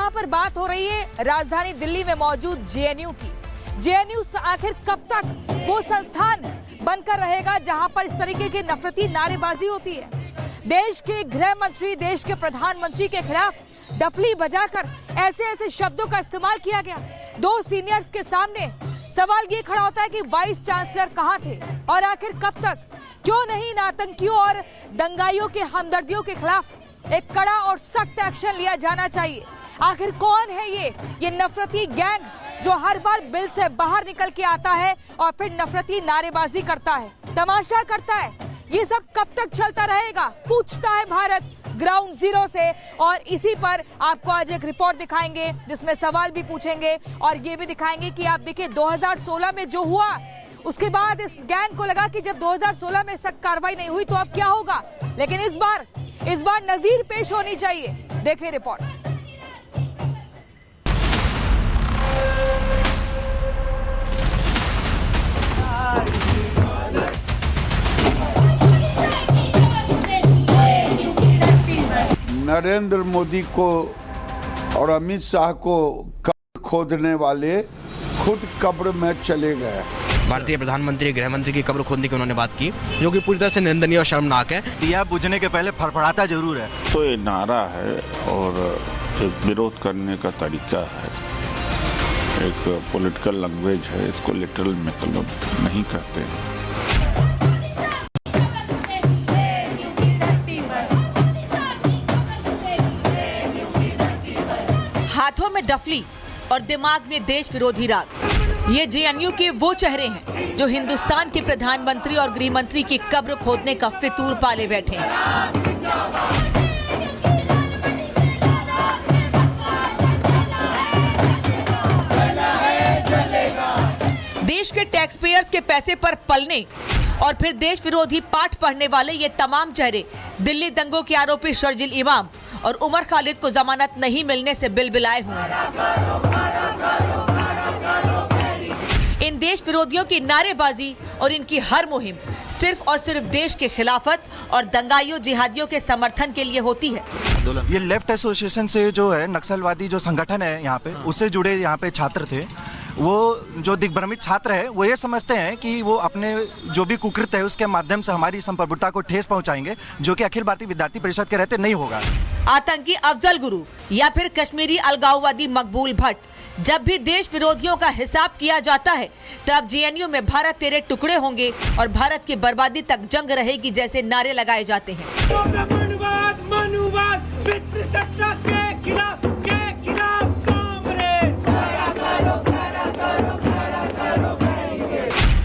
यहाँ पर बात हो रही है राजधानी दिल्ली में मौजूद जेएनयू की। जेएनयू आखिर कब तक वो संस्थान बनकर रहेगा जहां पर इस तरीके की नफरती नारेबाजी होती है? देश के गृह मंत्री, देश के प्रधानमंत्री के खिलाफ डपली बजाकर ऐसे ऐसे शब्दों का इस्तेमाल किया गया। दो सीनियर्स के सामने सवाल ये खड़ा होता है कि वाइस चांसलर कहाँ थे और आखिर कब तक? क्यों नहीं इन आतंकियों और दंगाइयों के हमदर्दियों के खिलाफ एक कड़ा और सख्त एक्शन लिया जाना चाहिए? आखिर कौन है ये नफरती गैंग जो हर बार बिल से बाहर निकल के आता है और फिर नफरती नारेबाजी करता है, तमाशा करता है? ये सब कब तक चलता रहेगा, पूछता है भारत ग्राउंड जीरो से। और इसी पर आपको आज एक रिपोर्ट दिखाएंगे जिसमें सवाल भी पूछेंगे और ये भी दिखाएंगे कि आप देखिए 2016 में जो हुआ, उसके बाद इस गैंग को लगा कि जब 2016 में सख्त कार्रवाई नहीं हुई तो अब क्या होगा, लेकिन इस बार नजीर पेश होनी चाहिए। देखिए रिपोर्ट। नरेंद्र मोदी को और अमित शाह को कब्र खोदने वाले खुद कब्र में चले गए। भारतीय प्रधानमंत्री, गृह मंत्री की कब्र खोदने की उन्होंने बात की, जो कि पूरी तरह से निंदनीय और शर्मनाक है। दिया बुझने के पहले फड़फड़ाता जरूर है। तो ये नारा है और एक विरोध करने का तरीका है, एक पॉलिटिकल लैंग्वेज है, इसको लिटरल मतलब नहीं कहते हैं। हाथों में डफली और दिमाग में देश विरोधी राग, ये जेएनयू के वो चेहरे हैं जो हिंदुस्तान के प्रधानमंत्री और गृह मंत्री की कब्र खोदने का फितूर पाले बैठे हैं। देश के टैक्स पेयर्स के पैसे पर पलने और फिर देश विरोधी पाठ पढ़ने वाले ये तमाम चेहरे दिल्ली दंगों के आरोपी शर्जिल इमाम और उमर खालिद को जमानत नहीं मिलने से बिलबिलाए हुए हैं। इन देश विरोधियों की नारेबाजी और इनकी हर मुहिम सिर्फ और सिर्फ देश के खिलाफत और दंगाइयों जिहादियों के समर्थन के लिए होती है। ये लेफ्ट एसोसिएशन से जो है नक्सलवादी जो संगठन है यहाँ पे, उससे जुड़े यहाँ पे छात्र थे। वो जो दिग्भ्रमित छात्र है वो ये समझते हैं कि वो अपने जो भी कुकृत्य है उसके माध्यम से हमारी संप्रभुता को ठेस पहुंचाएंगे, जो कि अखिल भारतीय विद्यार्थी परिषद के रहते नहीं होगा। आतंकी अफजल गुरु या फिर कश्मीरी अलगाववादी मकबूल भट्ट, जब भी देश विरोधियों का हिसाब किया जाता है तब जेएनयू में भारत तेरे टुकड़े होंगे और भारत की बर्बादी तक जंग रहेगी जैसे नारे लगाए जाते हैं।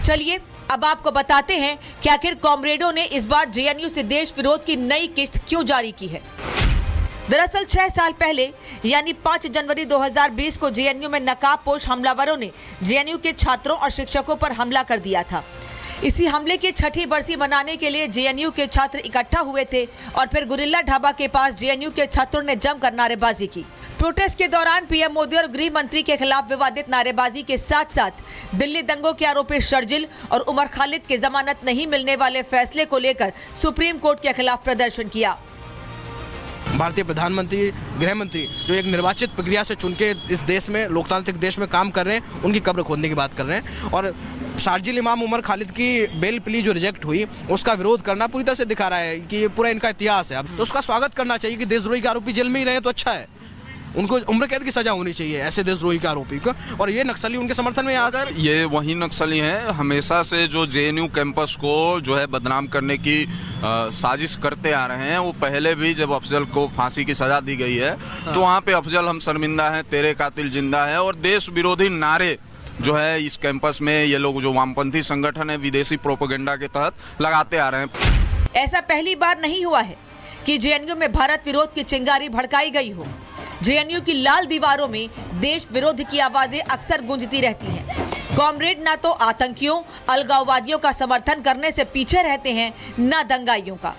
चलिए अब आपको बताते हैं कि आखिर कॉमरेडों ने इस बार जेएनयू से देश विरोध की नई किस्त क्यों जारी की है। दरअसल 6 साल पहले यानी 5 जनवरी 2020 को जेएनयू में नकाबपोश हमलावरों ने जेएनयू के छात्रों और शिक्षकों पर हमला कर दिया था। इसी हमले की 6ठी बरसी मनाने के लिए जेएनयू के छात्र इकट्ठा हुए थे और फिर गुरिल्ला ढाबा के पास जेएनयू के छात्रों ने जमकर नारेबाजी की। प्रोटेस्ट के दौरान पीएम मोदी और गृह मंत्री के खिलाफ विवादित नारेबाजी के साथ साथ दिल्ली दंगों के आरोपी शर्जिल और उमर खालिद के जमानत नहीं मिलने वाले फैसले को लेकर सुप्रीम कोर्ट के खिलाफ प्रदर्शन किया। भारतीय प्रधानमंत्री, गृह मंत्री जो एक निर्वाचित प्रक्रिया से चुन के इस देश में, लोकतांत्रिक देश में काम कर रहे हैं, उनकी कब्र खोदने की बात कर रहे हैं। और शार्जिल इमाम उमर खालिद की बेल प्ली जो रिजेक्ट हुई उसका विरोध करना पूरी तरह से दिखा रहा है कि ये पूरा इनका इतिहास है। अब तो उसका स्वागत करना चाहिए कि देशद्रोही के आरोपी जेल में ही रहे तो अच्छा है, उनको उम्र कैद की सजा होनी चाहिए ऐसे देशद्रोही के आरोपी को। और ये नक्सली उनके समर्थन में आकर ये वही नक्सली हैं हमेशा से जो जेएनयू कैंपस को जो है बदनाम करने की साजिश करते आ रहे हैं। वो पहले भी जब अफजल को फांसी की सजा दी गई है तो वहाँ पे अफजल हम शर्मिंदा हैं, तेरे कातिल जिंदा है और देश विरोधी नारे जो है इस कैंपस में ये लोग जो वामपंथी संगठन है विदेशी प्रोपेगेंडा के तहत लगाते आ रहे हैं। ऐसा पहली बार नहीं हुआ है कि जेएनयू में भारत विरोध की चिंगारी भड़काई गई हो। जेएनयू की लाल दीवारों में देश विरोध की आवाजें अक्सर गूंजती रहती हैं। कॉमरेड ना तो आतंकियों, अलगाववादियों का समर्थन करने से पीछे रहते हैं, ना दंगाइयों का।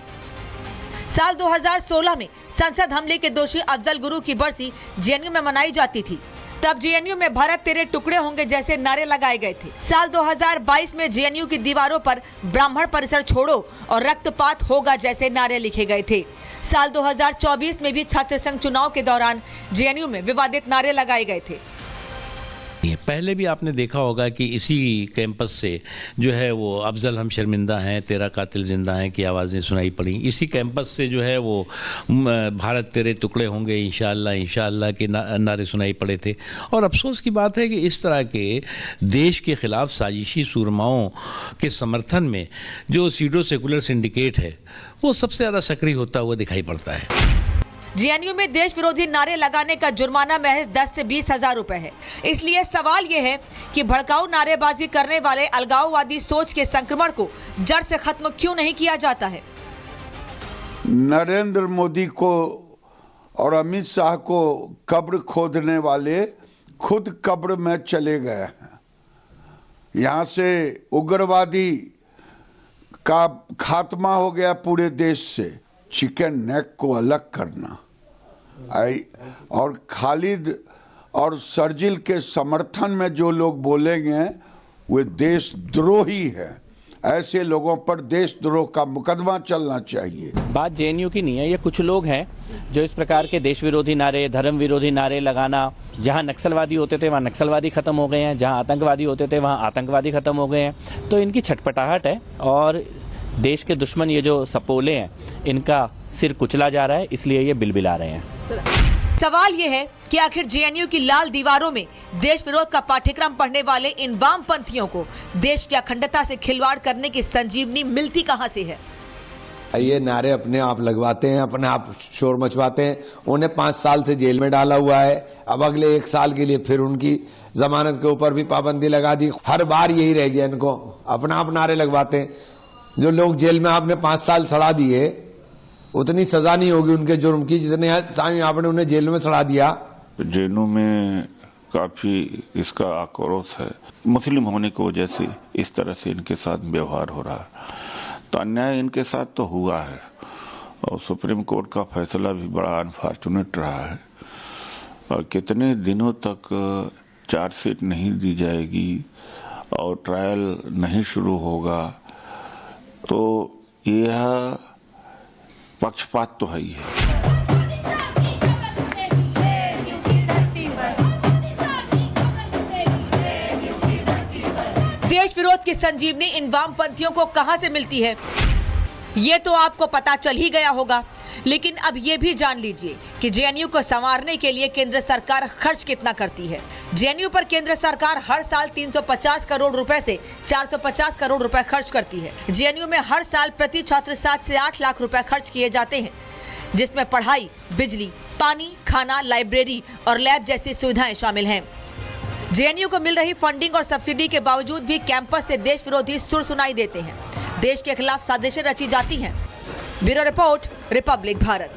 साल 2016 में संसद हमले के दोषी अफजल गुरु की बरसी जेएनयू में मनाई जाती थी। तब जेएनयू में भारत तेरे टुकड़े होंगे जैसे नारे लगाए गए थे। साल 2022 में जेएनयू की दीवारों पर ब्राह्मण परिसर छोड़ो और रक्तपात होगा जैसे नारे लिखे गए थे। साल 2024 में भी छात्र संघ चुनाव के दौरान जेएनयू में विवादित नारे लगाए गए थे। पहले भी आपने देखा होगा कि इसी कैंपस से जो है वो अफजल हम शर्मिंदा हैं, तेरा कातिल जिंदा है की आवाज़ें सुनाई पड़ी। इसी कैंपस से जो है वो भारत तेरे टुकड़े होंगे इंशाअल्लाह इंशाअल्लाह के नारे सुनाई पड़े थे। और अफसोस की बात है कि इस तरह के देश के ख़िलाफ़ साजिशी सूरमाओं के समर्थन में जो सीडो सेकुलर सिंडिकेट है वो सबसे ज़्यादा सक्रिय होता हुआ दिखाई पड़ता है। जेएनयू में देश विरोधी नारे लगाने का जुर्माना महज 10 से 20 हजार रुपए है। इसलिए सवाल ये है कि भड़काऊ नारेबाजी करने वाले अलगाववादी सोच के संक्रमण को जड़ से खत्म क्यों नहीं किया जाता है। नरेंद्र मोदी को और अमित शाह को कब्र खोदने वाले खुद कब्र में चले गए हैं। यहाँ से उग्रवादी का खात्मा हो गया पूरे देश से। चिकन नेक को अलग करना और खालिद और शर्जिल के समर्थन में जो लोग बोलेंगे वे देशद्रोही है। ऐसे लोगों पर देशद्रोह का मुकदमा चलना चाहिए। बात जेएनयू की नहीं है, ये कुछ लोग हैं जो इस प्रकार के देश विरोधी नारे, धर्म विरोधी नारे लगाना, जहां नक्सलवादी होते थे वहां नक्सलवादी खत्म हो गए हैं, जहां आतंकवादी होते थे वहां आतंकवादी खत्म हो गए हैं। तो इनकी छटपटाहट है और देश के दुश्मन ये जो सपोले हैं इनका सिर कुचला जा रहा है, इसलिए ये बिलबिला रहे हैं। सवाल ये है कि आखिर जेएनयू की लाल दीवारों में देश विरोध का पाठ्यक्रम पढ़ने वाले इन वामपंथियों को देश की अखंडता से खिलवाड़ करने की संजीवनी मिलती कहां से है। ये नारे अपने आप लगवाते हैं, अपने आप शोर मचवाते हैं। उन्हें 5 साल से जेल में डाला हुआ है। अब अगले 1 साल के लिए फिर उनकी जमानत के ऊपर भी पाबंदी लगा दी। हर बार यही रह गया, इनको अपना आप नारे लगवाते हैं। जो लोग जेल में आपने 5 साल सड़ा दिए उतनी सजा नहीं होगी उनके जुर्म की जितने आपने उन्हें जेल में सड़ा दिया। जेएनयू में काफी इसका आक्रोश है। मुस्लिम होने की वजह से इस तरह से इनके साथ व्यवहार हो रहा है। तो अन्याय इनके साथ तो हुआ है और सुप्रीम कोर्ट का फैसला भी बड़ा अनफॉर्चुनेट रहा है। और कितने दिनों तक चार्जशीट नहीं दी जाएगी और ट्रायल नहीं शुरू होगा, तो यह पक्षपात तो है ही है। देश विरोध की संजीवनी इन वामपंथियों को कहां से मिलती है ये तो आपको पता चल ही गया होगा, लेकिन अब ये भी जान लीजिए कि जेएनयू को संवारने के लिए केंद्र सरकार खर्च कितना करती है। जेएनयू पर केंद्र सरकार हर साल 350 करोड़ रुपए से 450 करोड़ रुपए खर्च करती है। जेएनयू में हर साल प्रति छात्र 7 से 8 लाख रुपए खर्च किए जाते हैं, जिसमें पढ़ाई, बिजली, पानी, खाना, लाइब्रेरी और लैब जैसी सुविधाएं शामिल हैं। जेएनयू को मिल रही फंडिंग और सब्सिडी के बावजूद भी कैंपस से देश विरोधी सुर सुनाई देते हैं। देश के खिलाफ साजिशें रची जाती हैं। Bureau report, Republic Bharat.